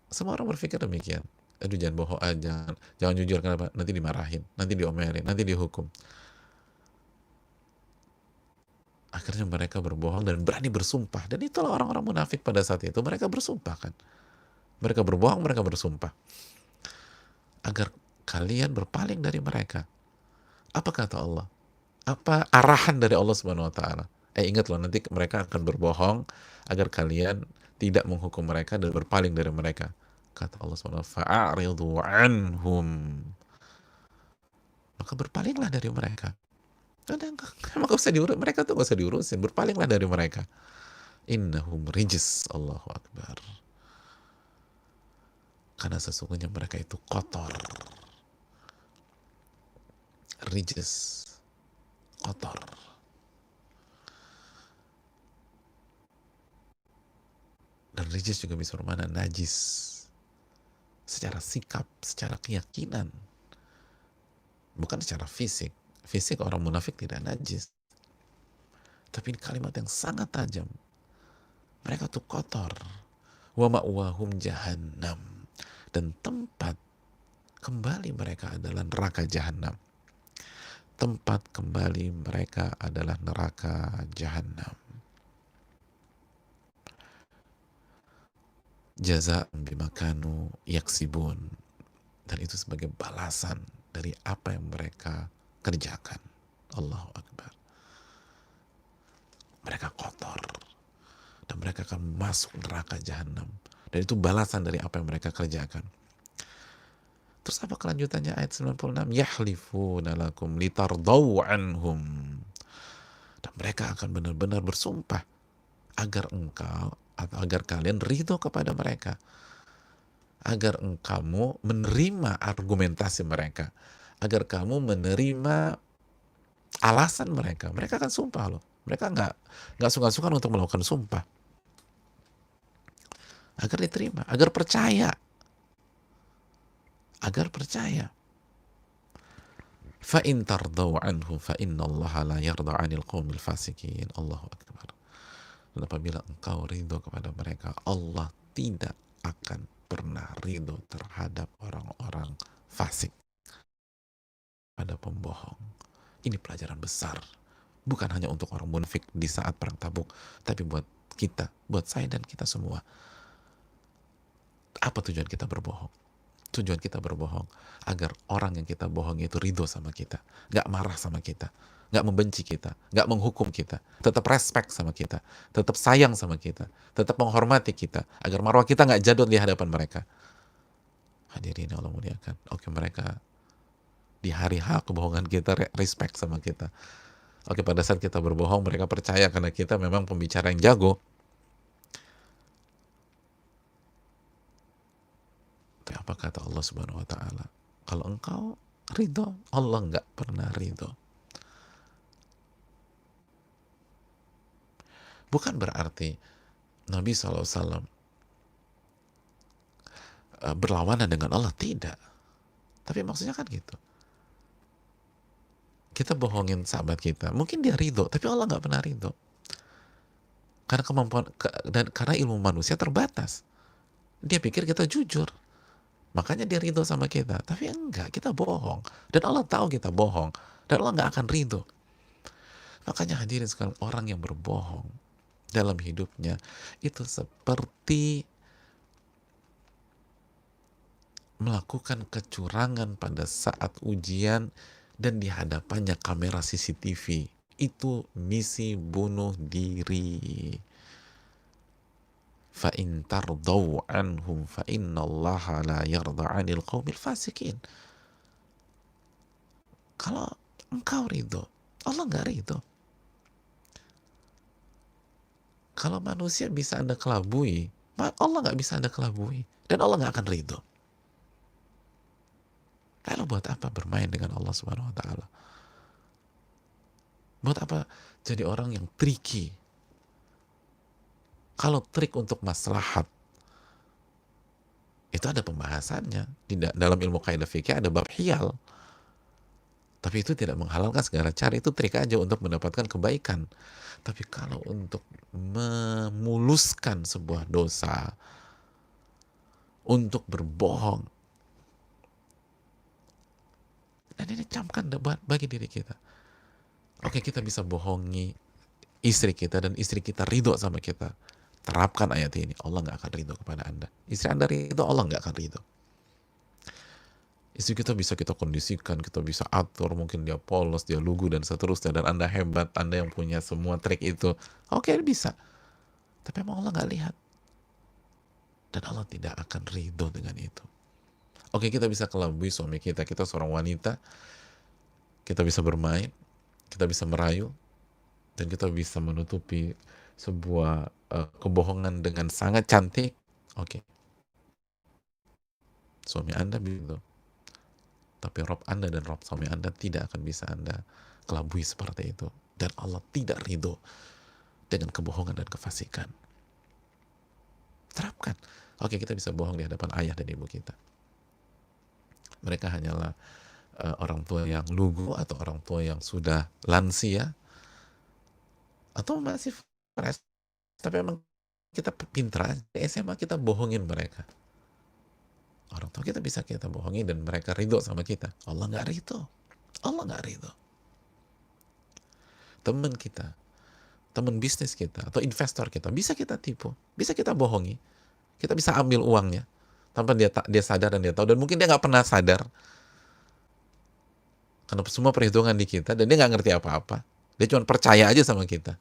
Semua orang berpikir demikian. Aduh, jangan bohong aja, jangan jujur, kenapa? Nanti dimarahin, nanti diomelin, nanti dihukum. Akhirnya mereka berbohong dan berani bersumpah. Dan itulah orang-orang munafik pada saat itu. Mereka bersumpah kan. Mereka berbohong, mereka bersumpah. Agar kalian berpaling dari mereka. Apa kata Allah? Apa arahan dari Allah Subhanahu wa taala? Ingat loh, nanti mereka akan berbohong agar kalian tidak menghukum mereka dan berpaling dari mereka. Kata Allah Subhanahu wa taala, fa'aridu anhum. Maka berpalinglah dari mereka. Emang gak usah diurus, mereka tuh gak usah diurusin, berpalinglah dari mereka. Innahum rijis, Allahu Akbar. Karena sesungguhnya mereka itu kotor. Rijis, kotor. Dan rijis juga bisa bermakna najis. Secara sikap, secara keyakinan. Bukan secara fisik. Fisik orang munafik tidak najis. Tapi ini kalimat yang sangat tajam. Mereka tuh kotor. Wa ma'wahum jahannam. Dan tempat kembali mereka adalah neraka jahannam. Tempat kembali mereka adalah neraka jahannam. Jaza'an bima kanu yaksibun. Dan itu sebagai balasan dari apa yang mereka kerjakan. Allahu Akbar. Mereka kotor. Dan mereka akan masuk neraka jahannam. Dan itu balasan dari apa yang mereka kerjakan. Terus apa kelanjutannya ayat 96? Yahlifuna lakum litardau anhum. Dan mereka akan benar-benar bersumpah agar engkau atau agar kalian ridho kepada mereka. Agar kamu menerima argumentasi mereka. Agar kamu menerima alasan mereka. Mereka akan sumpah loh. Mereka nggak suka-suka untuk melakukan sumpah. Agar diterima, agar percaya. Agar percaya. Fa in tardau anhu fa innallaha la yarda 'anil qaumil fasikin. Allahu Akbar. Dan apabila engkau ridho kepada mereka, Allah tidak akan pernah ridho terhadap orang-orang fasik, pada pembohong. Ini pelajaran besar. Bukan hanya untuk orang munafik di saat perang Tabuk, tapi buat kita, buat saya dan kita semua. Apa tujuan kita berbohong? Tujuan kita berbohong agar orang yang kita bohongi itu ridho sama kita, gak marah sama kita, gak membenci kita, gak menghukum kita, tetap respect sama kita, tetap sayang sama kita, tetap menghormati kita, agar marwah kita gak jatuh di hadapan mereka. Hadirin Allah muliakan. Oke, mereka di hari H kebohongan kita respect sama kita. Oke, pada saat kita berbohong mereka percaya karena kita memang pembicara yang jago. Tapi apa kata Allah Subhanahu wa taala? Kalau engkau ridho, Allah nggak pernah ridho. Bukan berarti Nabi SAW berlawanan dengan Allah, tidak. Tapi maksudnya kan gitu. Kita bohongin sahabat kita, mungkin dia ridho, tapi Allah nggak pernah ridho. Karena kemampuan dan karena ilmu manusia terbatas. Dia pikir kita jujur, makanya dia ridho sama kita. Tapi enggak, kita bohong. Dan Allah tahu kita bohong. Dan Allah nggak akan ridho. Makanya hadirin sekalian, orang yang berbohong dalam hidupnya itu seperti melakukan kecurangan pada saat ujian dan di hadapannya kamera CCTV. Itu misi bunuh diri. Fa in tardau anhum fa innallaha la yarda 'anil qaumil fasikin. Kalau engkau ridho, Allah nggak ridho. Kalau manusia bisa Anda kelabui, Allah nggak bisa Anda kelabui. Dan Allah nggak akan ridho. Lalu buat apa bermain dengan Allah Subhanahu wa taala? Buat apa jadi orang yang tricky? Kalau trik untuk maslahat, itu ada pembahasannya. Dalam ilmu kaidah fikih ada bab hiyal. Tapi itu tidak menghalalkan segala cara. Itu trik aja untuk mendapatkan kebaikan. Tapi kalau untuk memuluskan sebuah dosa, untuk berbohong. Dan ini camkan bagi diri kita. Oke, kita bisa bohongi istri kita dan istri kita ridho sama kita. Terapkan ayat ini. Allah nggak akan ridho kepada Anda. Istri Anda ridho, Allah nggak akan ridho. Istri kita bisa kita kondisikan, kita bisa atur, mungkin dia polos, dia lugu, dan seterusnya, dan Anda hebat, Anda yang punya semua trik itu. Oke, bisa. Tapi emang Allah nggak lihat. Dan Allah tidak akan ridho dengan itu. Oke, kita bisa kelabui suami kita seorang wanita, kita bisa bermain, kita bisa merayu, dan kita bisa menutupi sebuah kebohongan dengan sangat cantik. Oke. Suami Anda begitu. Tapi Rob Anda dan Rob suami Anda tidak akan bisa Anda kelabui seperti itu. Dan Allah tidak ridho dengan kebohongan dan kefasikan. Terapkan. Oke, kita bisa bohong di hadapan ayah dan ibu kita. Mereka hanyalah orang tua yang lugu, atau orang tua yang sudah lansia, atau masih fresh. Tapi emang kita pintar aja. Di SMA kita bohongin mereka. Orang tua kita bisa kita bohongi dan mereka ridho sama kita. Allah nggak ridho. Allah nggak ridho. Teman kita, teman bisnis kita, atau investor kita bisa kita tipu, bisa kita bohongi, kita bisa ambil uangnya tanpa dia sadar dan dia tahu, dan mungkin dia nggak pernah sadar karena semua perhitungan di kita, dan dia nggak ngerti apa-apa, dia cuma percaya aja sama kita.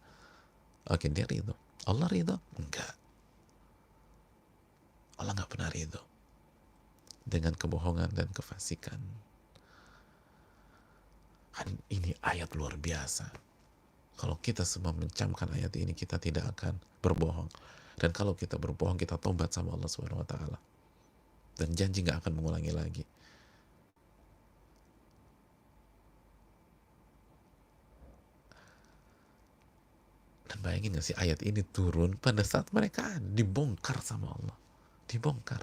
Oke, dia ridho. Allah ridho? Enggak. Allah nggak pernah ridho dengan kebohongan dan kefasikan. Ini ayat luar biasa. Kalau kita semua mencamkan ayat ini, kita tidak akan berbohong. Dan kalau kita berbohong, kita tobat sama Allah Subhanahu wa taala. Dan janji nggak akan mengulangi lagi. Dan bayangin nggak sih, ayat ini turun pada saat mereka dibongkar sama Allah. Dibongkar.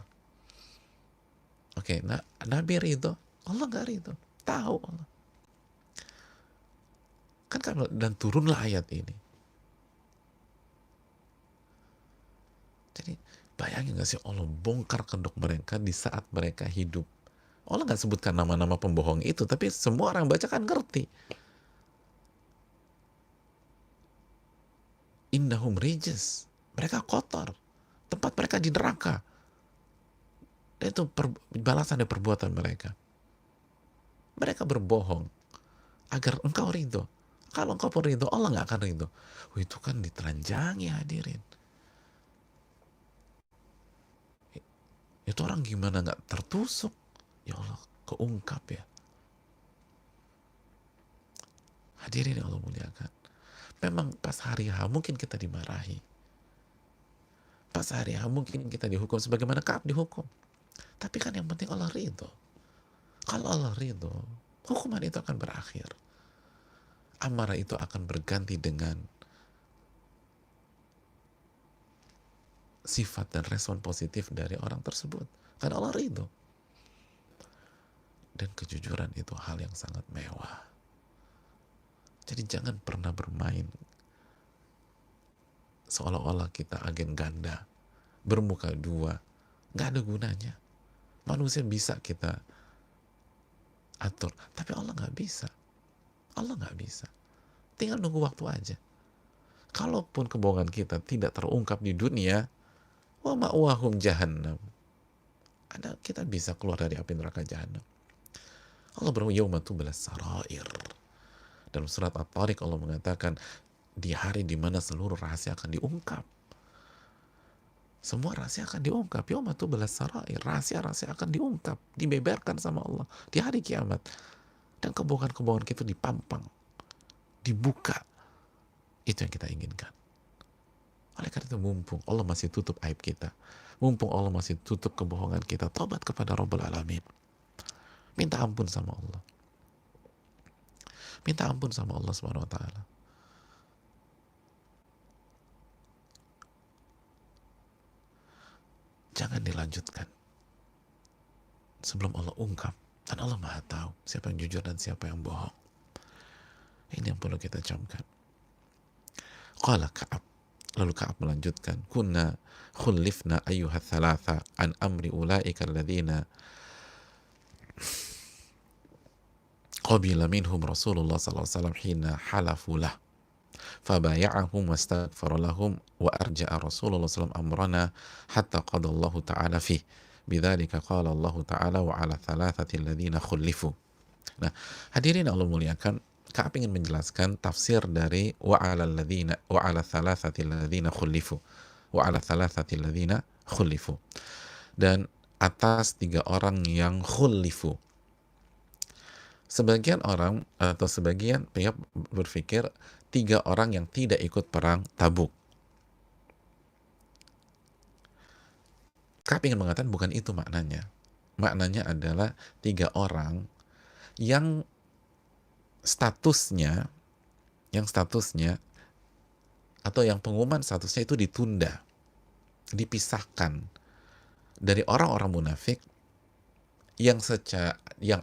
Oke, nah Nabi ridho, Allah nggak ridho. Tahu Allah. Kan dan turunlah ayat ini. Jadi bayangin gak sih, Allah bongkar kedok mereka di saat mereka hidup. Allah gak sebutkan nama-nama pembohong itu, tapi semua orang baca kan ngerti. Innahum rijis. Mereka kotor. Tempat mereka di neraka. Dan itu balasan dari perbuatan mereka. Mereka berbohong agar engkau ridho. Kalau engkau pun ridho, Allah gak akan ridho. Itu kan ditelanjangi, hadirin. Itu orang gimana gak tertusuk? Ya Allah, keungkap ya. Hadirin yang Allah muliakan. Memang pas hari H mungkin kita dimarahi. Pas hari H mungkin kita dihukum sebagaimana Ka'ab dihukum. Tapi kan yang penting Allah ridho. Kalau Allah ridho, hukuman itu akan berakhir. Amarah itu akan berganti dengan sifat dan respon positif dari orang tersebut. Karena Allah ridho. Dan kejujuran itu hal yang sangat mewah. Jadi jangan pernah bermain seolah-olah kita agen ganda, bermuka dua. Gak ada gunanya. Manusia bisa kita atur, tapi Allah gak bisa. Allah gak bisa. Tinggal nunggu waktu aja. Kalaupun kebohongan kita tidak terungkap di dunia, wa ma'wahum jahannam. Kita bisa keluar dari api neraka jahannam. Allah berfirman, yauma tublas sarair. Dalam surat At-Tariq Allah mengatakan, di hari di mana seluruh rahasia akan diungkap. Semua rahasia akan diungkap. Yauma tublas sarair. Rahasia-rahasia akan diungkap, dibeberkan sama Allah di hari kiamat. Dan kebohongan-kebohongan kita dipampang, dibuka. Itu yang kita inginkan. Oleh karena itu, mumpung Allah masih tutup aib kita, mumpung Allah masih tutup kebohongan kita, tobat kepada Rabbul Alamin. Minta ampun sama Allah. Minta ampun sama Allah Subhanahu wa taala. Jangan dilanjutkan sebelum Allah ungkap. Dan Allah Maha tahu siapa yang jujur dan siapa yang bohong. Ini yang perlu kita camkan. Qala Ka'ab, Lalu Ka'ab melanjutkan, kunna khullifna ayyuha thalatha an amri ulaika alladhina qabila minhum Rasulullah sallallahu alaihi wasallam hina halafu lah fabaya'ahum wastaghfara lahum wa arja'a Rasulullah sallallahu amrana hatta qada Allah ta'ala fih bidzalika qala Allah ta'ala wa 'ala thalathati alladhina khullifu. Nah, hadirin Allah muliakan, Ka'ab ingin menjelaskan tafsir dari wa 'ala thalathati alladhina khullifu wa 'ala thalathati alladhina khullifu, dan atas 3 orang yang khullifu. Sebagian orang atau sebagian pihak berpikir 3 orang yang tidak ikut perang Tabuk. Ka'ab ingin mengatakan bukan itu maknanya. Maknanya adalah 3 orang yang statusnya atau yang pengumuman statusnya itu ditunda, dipisahkan dari orang-orang munafik yang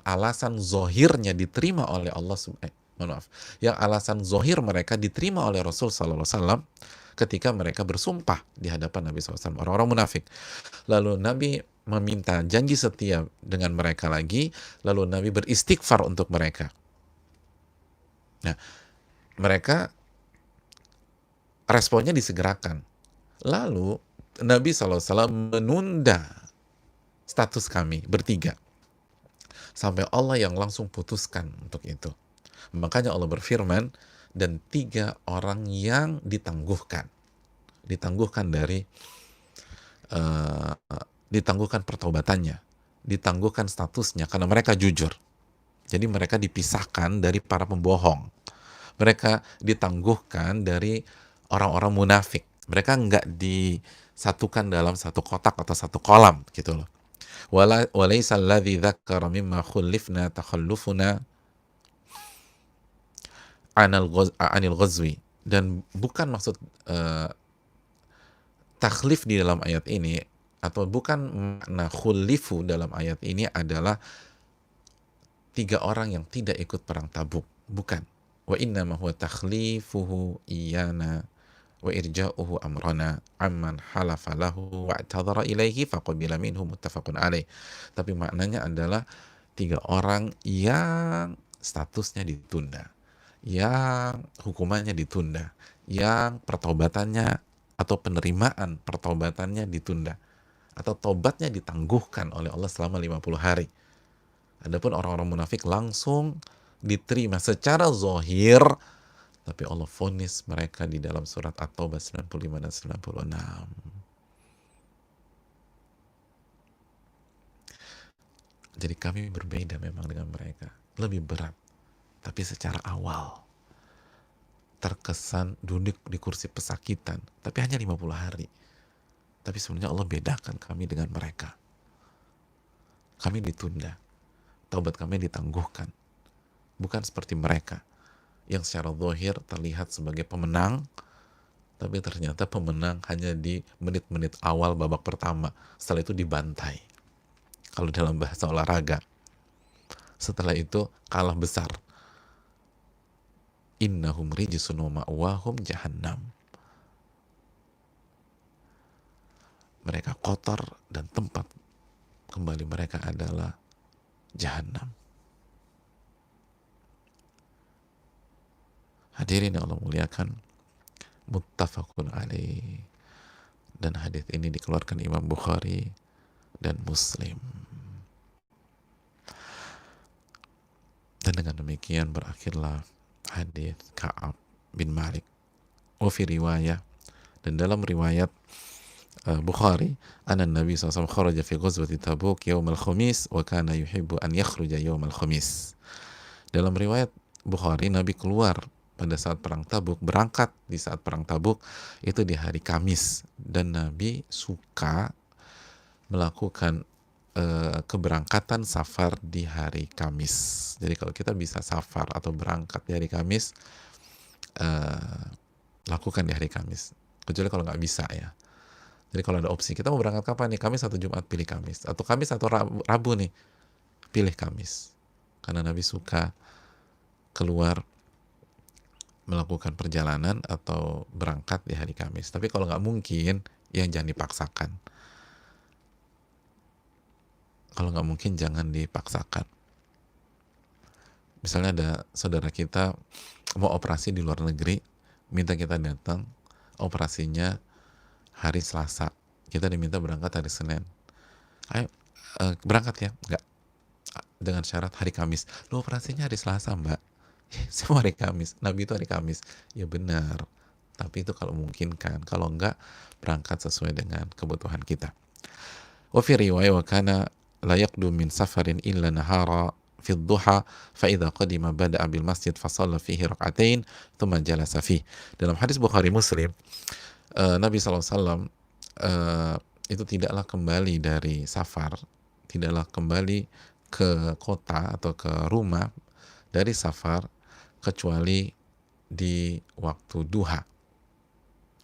alasan zohirnya diterima oleh Allah yang alasan zohir mereka diterima oleh Rasul Sallallahu Alaihi Wasallam ketika mereka bersumpah di hadapan Nabi SAW, orang-orang munafik. Lalu Nabi meminta janji setia dengan mereka lagi, lalu Nabi beristighfar untuk mereka. Nah, mereka responnya disegerakan. Lalu Nabi SAW menunda status kami bertiga sampai Allah yang langsung putuskan untuk itu. Makanya Allah berfirman, dan 3 orang yang ditangguhkan dari ditangguhkan pertaubatannya, ditangguhkan statusnya karena mereka jujur. Jadi mereka dipisahkan dari para pembohong. Mereka ditangguhkan dari orang-orang munafik. Mereka nggak disatukan dalam satu kotak atau satu kolam gitu loh. Walaysa alladhi dzakara mimma khullifna takhallufuna anil ghazwi, dan bukan maksud takhlif di dalam ayat ini, atau bukan makna khullifu dalam ayat ini adalah 3 orang yang tidak ikut perang Tabuk, bukan. Wa inna ma huwa takhlifuhu iyana wa irja'uhu amrana amman halafa lahu wa i'tadhara ilaihi faqabila minhu muttafaqun alaih. Tapi maknanya adalah 3 orang yang statusnya ditunda, yang hukumannya ditunda, yang pertaubatannya atau penerimaan pertaubatannya ditunda, atau tobatnya ditangguhkan oleh Allah selama 50 hari. Adapun orang-orang munafik langsung diterima secara zahir, tapi Allah vonis mereka di dalam surat At-Taubah 95 dan 96. Jadi kami berbeda memang dengan mereka, lebih berat, tapi secara awal terkesan duduk di kursi pesakitan, tapi hanya 50 hari. Tapi sebenarnya Allah bedakan kami dengan mereka. Kami ditunda, taubat kami ditangguhkan. Bukan seperti mereka yang secara zahir terlihat sebagai pemenang, tapi ternyata pemenang hanya di menit-menit awal babak pertama. Setelah itu dibantai, kalau dalam bahasa olahraga. Setelah itu kalah besar. Innahum rijsun wa ma'wahum jahannam. Mereka kotor dan tempat kembali mereka adalah jahannam. Hadirin yang Allah muliakan, muttafaqun alaih, dan hadis ini dikeluarkan Imam Bukhari dan Muslim. Dan dengan demikian berakhirlah hadis Ka'ab bin Malik. Wa fi riwayah, dan dalam riwayat Bukhari, anna Nabi SAW kharaja fi ghazwati Tabuk yawm al-khamis wa kana yuhibbu an yakhruja yawm al-khamis. Dalam riwayat Bukhari, Nabi keluar pada saat perang Tabuk, berangkat di saat perang Tabuk itu di hari Kamis, dan Nabi suka melakukan keberangkatan safar di hari Kamis. Jadi kalau kita bisa safar atau berangkat di hari Kamis, lakukan di hari Kamis. Kecuali kalau nggak bisa ya. Jadi kalau ada opsi, kita mau berangkat kapan nih? Kamis atau Jumat? Pilih Kamis. Atau Kamis atau Rabu nih? Pilih Kamis. Karena Nabi suka keluar melakukan perjalanan atau berangkat di hari Kamis. Tapi kalau nggak mungkin, ya jangan dipaksakan. Kalau nggak mungkin jangan dipaksakan. Misalnya ada saudara kita mau operasi di luar negeri, minta kita datang, operasinya hari Selasa, kita diminta berangkat hari Senin. Ayo berangkat ya? Nggak, dengan syarat hari Kamis. Lu operasinya hari Selasa, Mbak. Semua hari Kamis. Nabi itu hari Kamis. Ya benar. Tapi itu kalau mungkin kan. Kalau enggak, berangkat sesuai dengan kebutuhan kita. Wa fi riwayat wa kana la yaqdu min safarin illa nahara fi dhuha fa idza qadima bada'a bil masjid fa shalla fihi rak'atain thumma jalasa fihi. Dalam hadis Bukhari Muslim, Nabi SAW itu tidaklah kembali dari safar, tidaklah kembali ke kota atau ke rumah dari safar kecuali di waktu duha.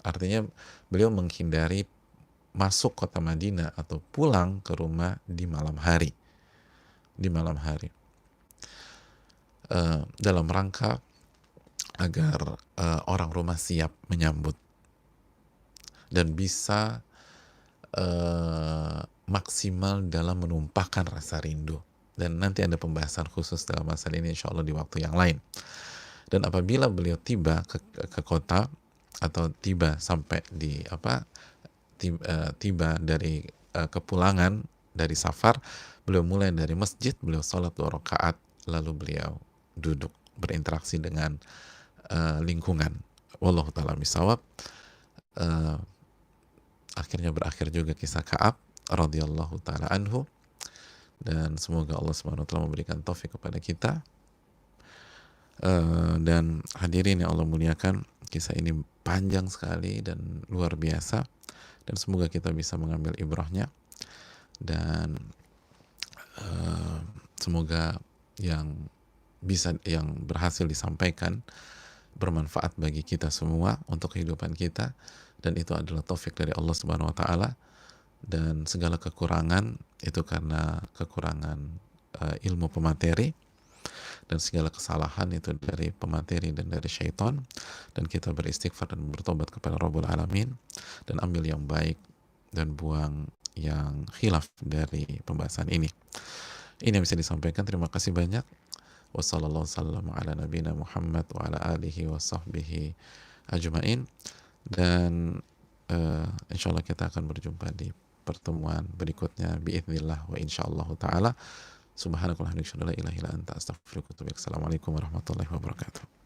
Artinya beliau menghindari masuk kota Madinah atau pulang ke rumah di malam hari. Di malam hari. Dalam rangka agar orang rumah siap menyambut dan bisa maksimal dalam menumpahkan rasa rindu. Dan nanti ada pembahasan khusus dalam masalah ini insya Allah di waktu yang lain. Dan apabila beliau tiba ke kota atau tiba sampai di tiba dari kepulangan dari safar, beliau mulai dari masjid, beliau sholat 2 rakaat, lalu beliau duduk berinteraksi dengan lingkungan. Wallahu ta'ala bisawab. Akhirnya berakhir juga kisah Ka'ab radhiyallahu ta'ala anhu, dan semoga Allah Subhanahu wa taala memberikan taufik kepada kita. Dan hadirin yang Allah muliakan, kisah ini panjang sekali dan luar biasa, dan semoga kita bisa mengambil ibrahnya, dan semoga yang berhasil disampaikan bermanfaat bagi kita semua untuk kehidupan kita, dan itu adalah taufik dari Allah Subhanahu wa taala. Dan segala kekurangan itu karena kekurangan ilmu pemateri, dan segala kesalahan itu dari pemateri dan dari syaitan, dan kita beristighfar dan bertobat kepada Rabbul Alamin, dan ambil yang baik dan buang yang khilaf dari pembahasan ini. Ini yang bisa disampaikan. Terima kasih banyak. Wassalamualaikum ala nabiyina Muhammad wa ala alihi wa sahbihi ajma'in. Dan insyaallah kita akan berjumpa di pertemuan berikutnya biiznillah wa insyaallah taala. Subhanakallahumma wa bihamdika, la ilaha illa anta, astaghfiruka wa atubu ilaik. Assalamualaikum warahmatullahi wabarakatuh.